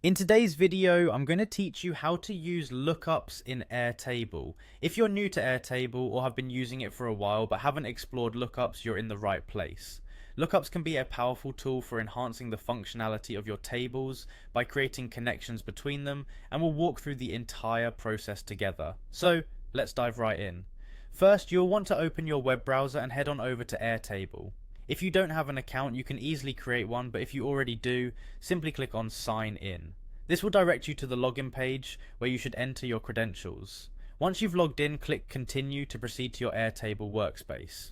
In today's video, I'm going to teach you how to use lookups in Airtable. If you're new to Airtable or have been using it for a while but haven't explored lookups, you're in the right place. Lookups can be a powerful tool for enhancing the functionality of your tables by creating connections between them, and we'll walk through the entire process together. So let's dive right in. First, you'll want to open your web browser and head on over to Airtable. If you don't have an account, you can easily create one, but if you already do, simply click on Sign In. This will direct you to the login page where you should enter your credentials. Once you've logged in, click Continue to proceed to your Airtable workspace.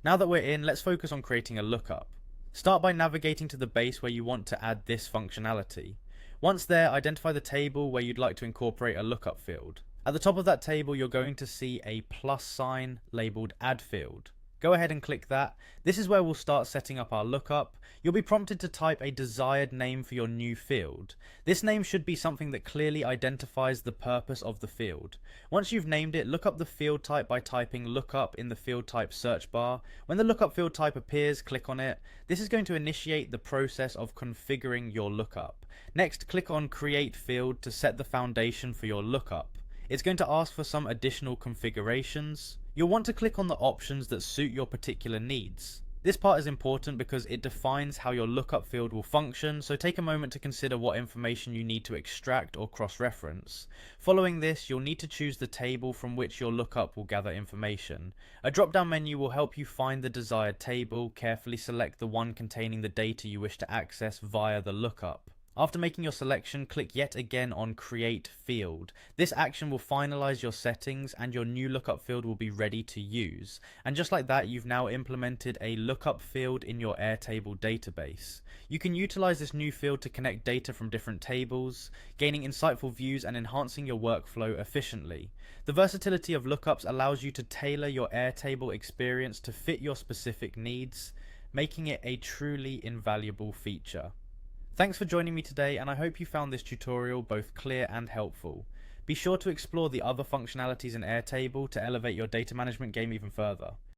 Now that we're in, let's focus on creating a lookup. Start by navigating to the base where you want to add this functionality. Once there, identify the table where you'd like to incorporate a lookup field. At the top of that table, you're going to see a plus sign labeled Add Field. Go ahead and click that. This is where we'll start setting up our lookup. You'll be prompted to type a desired name for your new field. This name should be something that clearly identifies the purpose of the field. Once you've named it, look up the field type by typing lookup in the field type search bar. When the lookup field type appears, click on it. This is going to initiate the process of configuring your lookup. Next, click on Create Field to set the foundation for your lookup. It's going to ask for some additional configurations. You'll want to click on the options that suit your particular needs. This part is important because it defines how your lookup field will function, so take a moment to consider what information you need to extract or cross-reference. Following this, you'll need to choose the table from which your lookup will gather information. A drop-down menu will help you find the desired table. Carefully select the one containing the data you wish to access via the lookup. After making your selection, click yet again on Create Field. This action will finalize your settings and your new lookup field will be ready to use. And just like that, you've now implemented a lookup field in your Airtable database. You can utilize this new field to connect data from different tables, gaining insightful views and enhancing your workflow efficiently. The versatility of lookups allows you to tailor your Airtable experience to fit your specific needs, making it a truly invaluable feature. Thanks for joining me today, and I hope you found this tutorial both clear and helpful. Be sure to explore the other functionalities in Airtable to elevate your data management game even further.